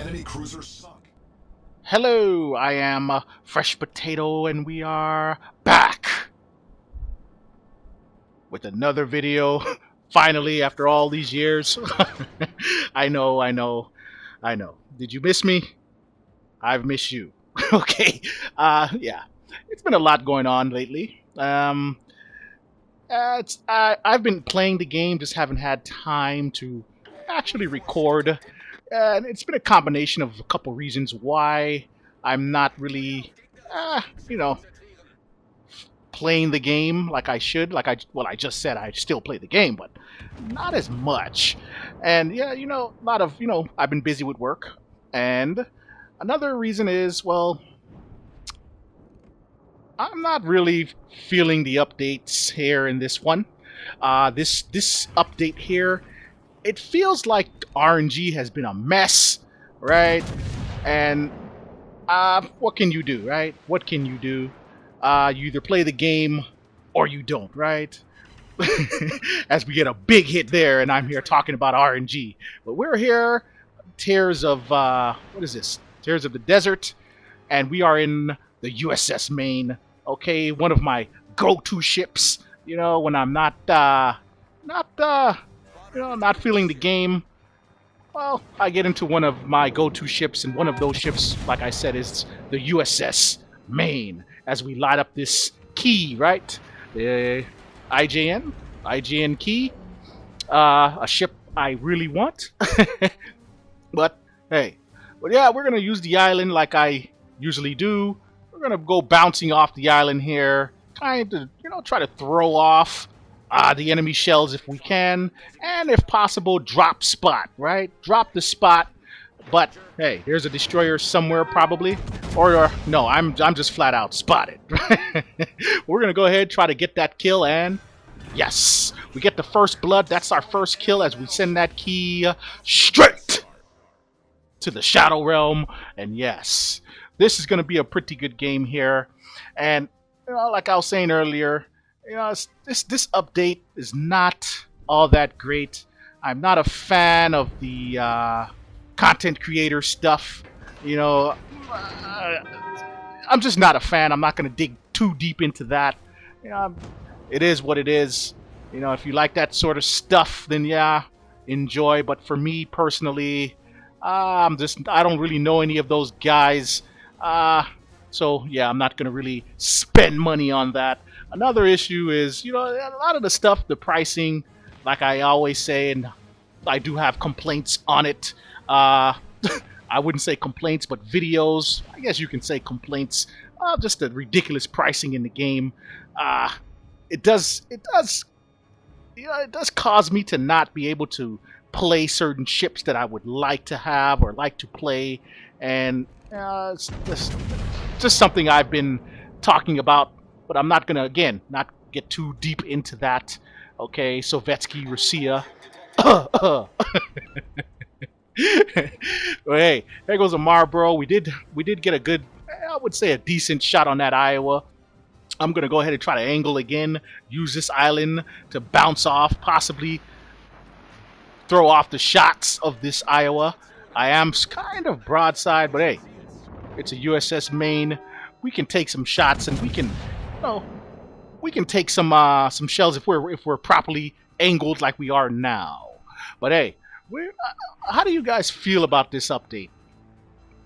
Enemy cruisers sunk. Hello, I am Fresh Potato, and we are back with another video. Finally, after all these years. I know. Did you miss me? I've missed you. Okay. Yeah. It's been a lot going on lately. I've been playing the game, just haven't had time to actually record. And it's been a combination of a couple reasons why I'm not really, you know, playing the game like I should. I just said I still play the game, but not as much. And yeah, a lot of, I've been busy with work. And another reason is, well, I'm not really feeling the updates here in this one. This update here, it feels like RNG has been a mess, right? And what can you do, right? What can you do? You either play the game or you don't, right? As we get a big hit there, and I'm here talking about RNG. But we're here, Tears of, what is this? Tears of the Desert, and we are in the USS Maine. Okay, one of my go-to ships. When I'm not feeling the game. Well, I get into one of my go-to ships, and one of those ships, like I said, is the USS Maine. As we light up this key, right? The IJN key. A ship I really want. But hey, yeah, we're gonna use the island like I usually do. We're gonna go bouncing off the island here, trying to, try to throw off the enemy shells if we can, and if possible, drop spot, right? Drop the spot. But hey, there's a destroyer somewhere probably, or no, I'm just flat out spotted. We're gonna go ahead, try to get that kill, and yes, we get the first blood. That's our first kill as we send that key straight to the Shadow Realm. And yes, this is gonna be a pretty good game here. And like I was saying earlier, this update is not all that great. I'm not a fan of the content creator stuff. I'm just not a fan. I'm not going to dig too deep into that. It is what it is. If you like that sort of stuff, then yeah, enjoy. But for me personally, I don't really know any of those guys. So yeah, I'm not going to really spend money on that. Another issue is, a lot of the stuff, the pricing, like I always say, and I do have complaints on it. I wouldn't say complaints, but videos. I guess you can say complaints. Just the ridiculous pricing in the game. It does cause me to not be able to play certain ships that I would like to have or like to play, and it's just something I've been talking about. But I'm not going to, again, not get too deep into that. Okay, Sovietsky Russia. Well, hey, there goes a Marlboro. We did get a good, I would say a decent shot on that Iowa. I'm going to go ahead and try to angle again. Use this island to bounce off, possibly throw off the shots of this Iowa. I am kind of broadside, but hey, it's a USS Maine. We can take some shots, and we can take some shells if we're properly angled like we are now. But hey, how do you guys feel about this update?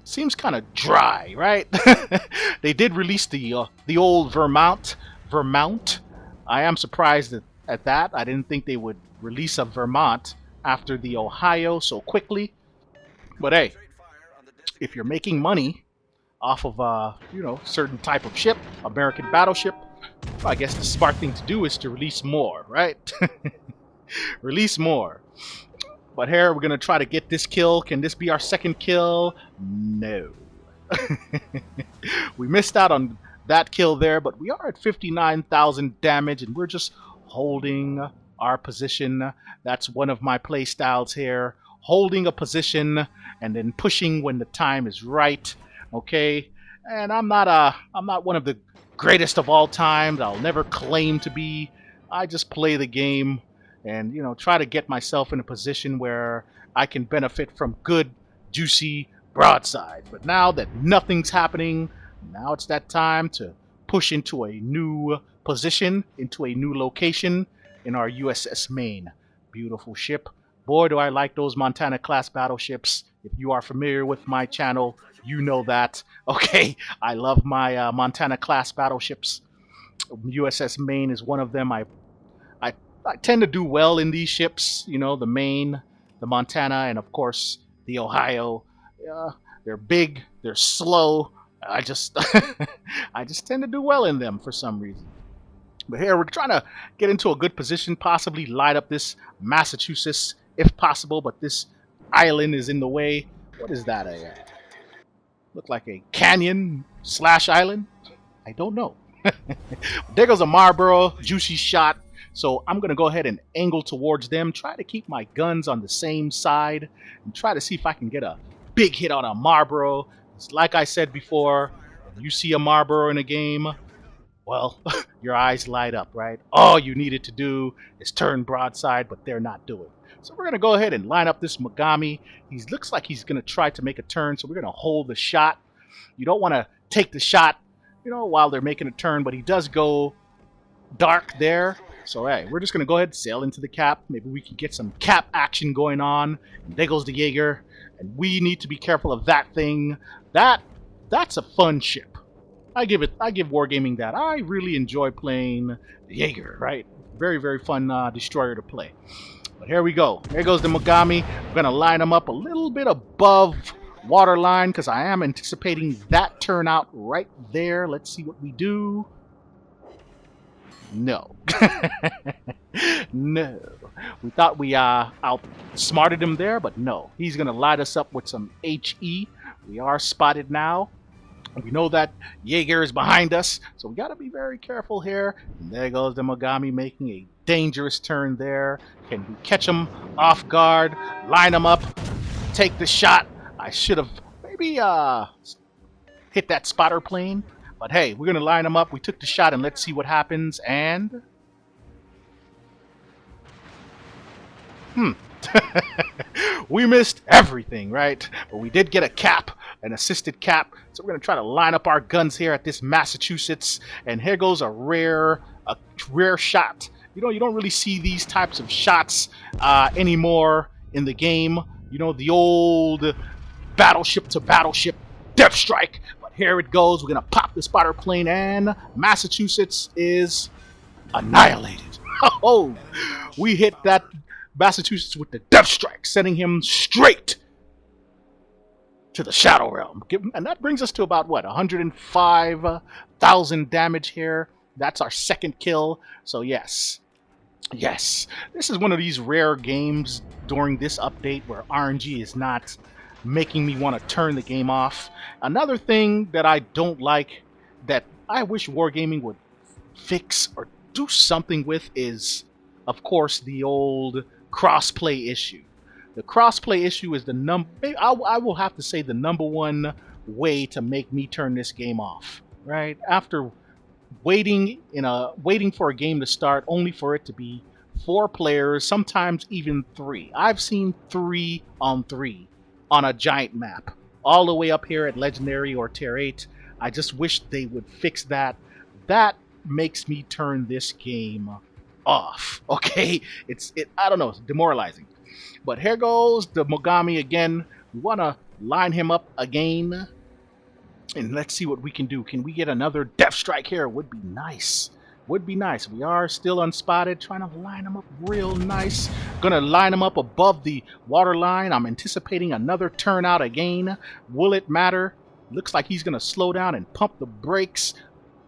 Seems kind of dry, right? They did release the old Vermont. I am surprised at that. I didn't think they would release a Vermont after the Ohio so quickly. But hey, if you're making money off of certain type of ship, American battleship, I guess the smart thing to do is to release more, right? Release more. But here we're gonna try to get this kill. Can this be our second kill? No. We missed out on that kill there, but we are at 59,000 damage, and we're just holding our position. That's one of my play styles here. Holding a position and then pushing when the time is right. Okay, and I'm not one of the greatest of all time. I'll never claim to be. I just play the game and try to get myself in a position where I can benefit from good, juicy broadside. But now that nothing's happening, now it's that time to push into a new position, into a new location in our USS Maine. Beautiful ship. Boy, do I like those Montana class battleships. If you are familiar with my channel, you know that. Okay, I love my Montana class battleships. USS Maine is one of them. I I tend to do well in these ships. You know, the Maine, the Montana, and of course the Ohio. They're big. They're slow. I just I just tend to do well in them for some reason. But here we're trying to get into a good position, possibly light up this Massachusetts if possible. But this island is in the way. What is that? Look like a canyon slash island. I don't know. There goes a Marlboro, juicy shot. So I'm going to go ahead and angle towards them, try to keep my guns on the same side, and try to see if I can get a big hit on a Marlboro. It's like I said before, if you see a Marlboro in a game, well, your eyes light up, right? All you needed to do is turn broadside, but they're not doing. So we're going to go ahead and line up this Mogami. He looks like he's going to try to make a turn, so we're going to hold the shot. You don't want to take the shot, you know, while they're making a turn, but he does go dark there. So, hey, we're just going to go ahead and sail into the cap. Maybe we can get some cap action going on. And there goes the Jaeger. And we need to be careful of that thing. That's a fun ship. I give Wargaming that. I really enjoy playing the Jaeger, right? Very, very fun destroyer to play. But here we go. There goes the Mogami. We're going to line them up a little bit above waterline because I am anticipating that turnout right there. Let's see what we do. No. No. We thought we outsmarted him there, but no. He's going to light us up with some HE. We are spotted now. We know that Jaeger is behind us, so we got to be very careful here. And there goes the Mogami making a dangerous turn there. Can we catch him off guard? Line him up. Take the shot. I should have maybe hit that spotter plane. But hey, we're going to line them up. We took the shot, and let's see what happens. And we missed everything, right? But we did get a cap, an assisted cap. So we're going to try to line up our guns here at this Massachusetts. And here goes a rare shot. You know, you don't really see these types of shots anymore in the game. You know, the old battleship to battleship depth strike. But here it goes. We're going to pop the spotter plane, and Massachusetts is annihilated. Oh, we hit that Massachusetts with the depth strike, sending him straight to the Shadow Realm. And that brings us to about, what, 105,000 damage here. That's our second kill. So yes, this is one of these rare games during this update where RNG is not making me want to turn the game off. Another thing that I don't like, that I wish Wargaming would fix or do something with, is, of course, the old crossplay issue. The crossplay issue is I will have to say the number one way to make me turn this game off. Right after waiting for a game to start, only for it to be 4 players, sometimes even 3. I've seen 3 on 3 on a giant map, all the way up here at Legendary or Tier 8. I just wish they would fix that. That makes me turn this game off. Okay, I don't know, it's demoralizing. But here goes the Mogami again. We want to line him up again, and let's see what we can do. Can we get another depth strike here? Would be nice. Would be nice. We are still unspotted, trying to line him up real nice. Gonna line him up above the water line. I'm anticipating another turnout again. Will it matter? Looks like he's gonna slow down and pump the brakes.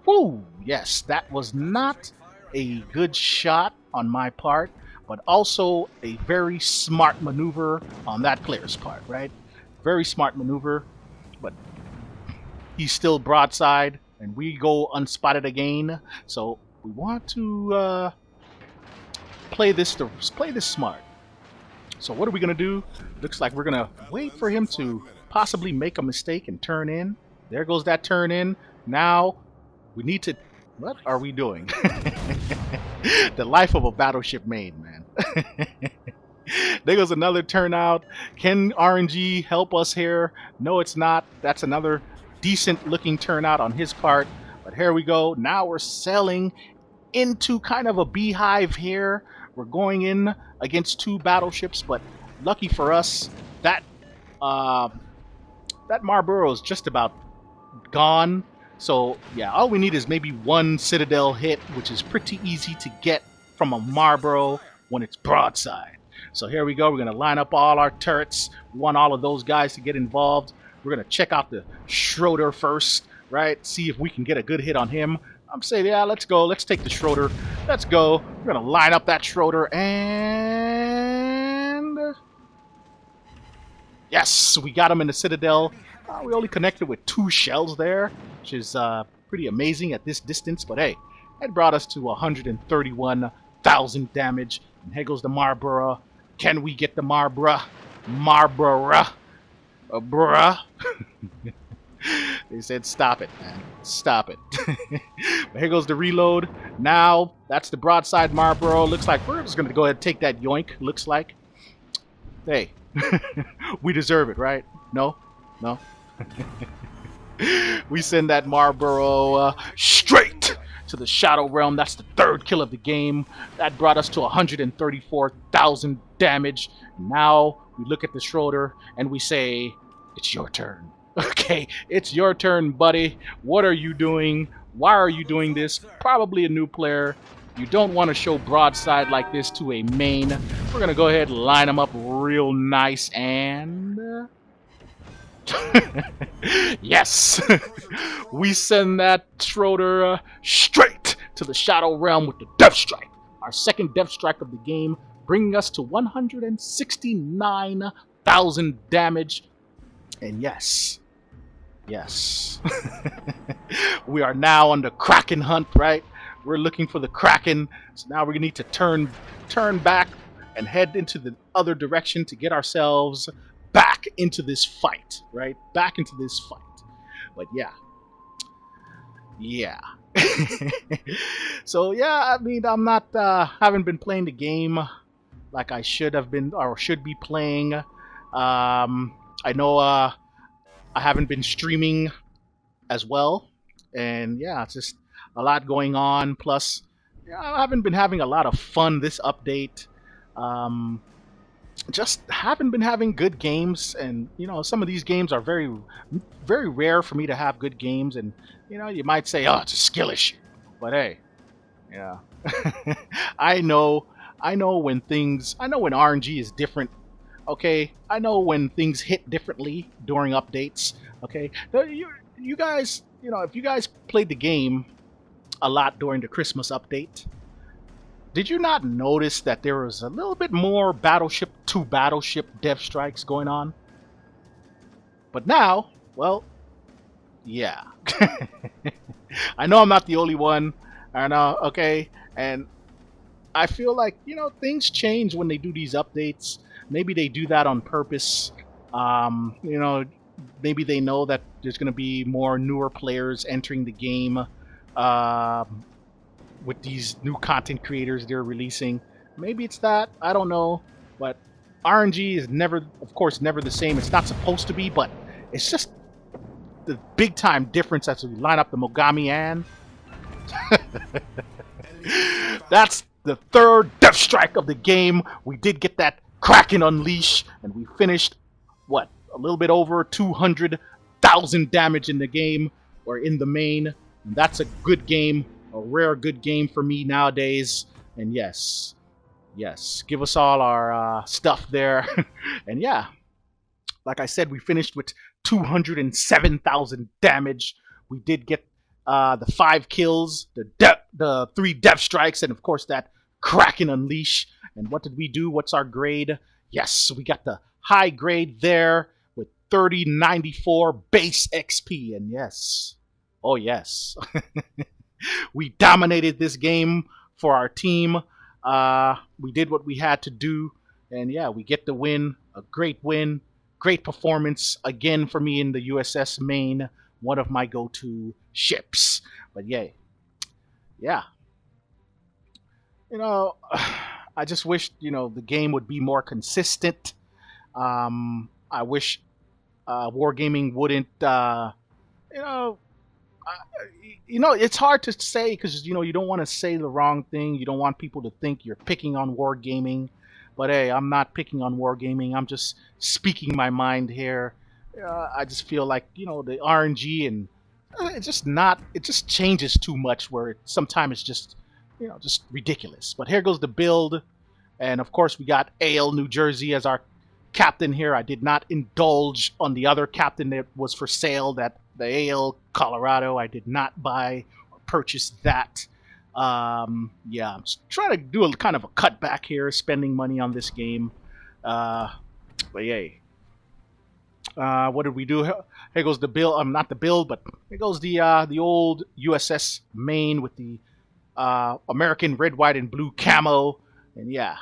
Woo! Yes, that was not a good shot on my part, but also a very smart maneuver on that player's part, right? Very smart maneuver, but he's still broadside, and we go unspotted again. So we want to play this smart. So what are we gonna do? Looks like we're gonna wait for him to possibly make a mistake and turn in. There goes that turn in. Now we need to. What are we doing? The life of a battleship Maine, man. There goes another turnout. Can RNG help us here? No, it's not. That's another decent looking turnout on his part. But here we go. Now we're sailing into kind of a beehive here. We're going in against two battleships, but lucky for us, that that Marlboro is just about gone. So yeah, all we need is maybe one Citadel hit, which is pretty easy to get from a Marlboro when it's broadside. So here we go. We're going to line up all our turrets. We want all of those guys to get involved. We're going to check out the Schroeder first, right? See if we can get a good hit on him. I'm saying, yeah, let's go. Let's take the Schroeder. Let's go. We're going to line up that Schroeder and... yes, we got him in the Citadel. We only connected with 2 shells there, which is pretty amazing at this distance. But hey, it brought us to 131,000 damage. And here goes the Marlboro. Can we get the Marlboro? Marlboro. Bruh. They said, stop it, man. Stop it. But here goes the reload. Now, that's the broadside Marlboro. Looks like we're just going to go ahead and take that yoink, looks like. Hey, we deserve it, right? No? No? We send that Marlboro straight to the Shadow Realm. That's the 3rd kill of the game. That brought us to 134,000 damage. Now we look at the Schroeder and we say, it's your turn. Okay, it's your turn, buddy. What are you doing? Why are you doing this? Probably a new player. You don't want to show broadside like this to a main. We're going to go ahead and line them up real nice and... yes! We send that Schroeder straight to the Shadow Realm with the Death Strike. Our 2nd Death Strike of the game, bringing us to 169,000 damage. And yes, we are now on the Kraken hunt, right? We're looking for the Kraken. So now we need to turn back and head into the other direction to get ourselves back into this fight, right? Back into this fight. But yeah. So yeah, I mean, I'm not haven't been playing the game like I should have been or should be playing. I know I haven't been streaming as well, and yeah, it's just a lot going on. Plus, yeah, I haven't been having a lot of fun this update. Just haven't been having good games, and you know, some of these games are very, very rare for me to have good games. And you know, you might say, "Oh, it's a skill issue," but hey, yeah, I know when RNG is different. Okay, I know when things hit differently during updates. Okay, you guys, you know, if you guys played the game a lot during the Christmas update, did you not notice that there was a little bit more battleship to battleship death strikes going on? But now, well, yeah. I know I'm not the only one. I know, okay, and I feel like, you know, things change when they do these updates. Maybe they do that on purpose. You know, maybe they know that there's going to be more newer players entering the game with these new content creators they're releasing. Maybe it's that. I don't know. But RNG is never, of course, never the same. It's not supposed to be, but it's just the big time difference as we line up the Mogami and that's the 3rd death strike of the game. We did get that Kraken unleash, and we finished what, a little bit over 200,000 damage in the game, or in the main. And that's a good game, a rare good game for me nowadays. And yes, give us all our stuff there. And yeah, like I said, we finished with 207,000 damage. We did get the 5 kills, the 3 death strikes, and of course that Kraken unleash. And what did we do? What's our grade? Yes, we got the high grade there with 3094 base XP. And yes, oh yes, we dominated this game for our team. We did what we had to do. And yeah, we get the win, a great win, great performance again for me in the USS Maine, one of my go-to ships. But yeah. You know, I just wish, the game would be more consistent. I wish wargaming wouldn't, you know, it's hard to say because you don't want to say the wrong thing. You don't want people to think you're picking on wargaming. But hey, I'm not picking on wargaming. I'm just speaking my mind here. I just feel like the RNG and it's just not. It just changes too much. Where sometimes it's just ridiculous. But here goes the build, and of course we got Ale New Jersey as our captain here. I did not indulge on the other captain that was for sale, that the Ale Colorado. I did not buy or purchase that. Yeah, I'm just trying to do a kind of a cutback here, spending money on this game. But yay. What did we do? Here goes the build. Not the build, but here goes the old USS Maine with the American red, white, and blue camo. And yeah.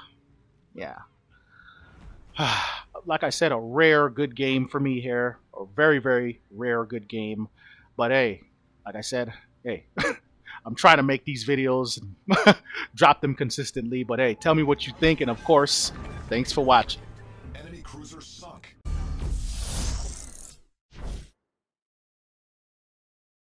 Like I said, a rare good game for me here. A very, very rare good game. But hey, like I said, hey, I'm trying to make these videos and drop them consistently. But hey, tell me what you think. And of course, thanks for watching. Enemy cruiser sunk.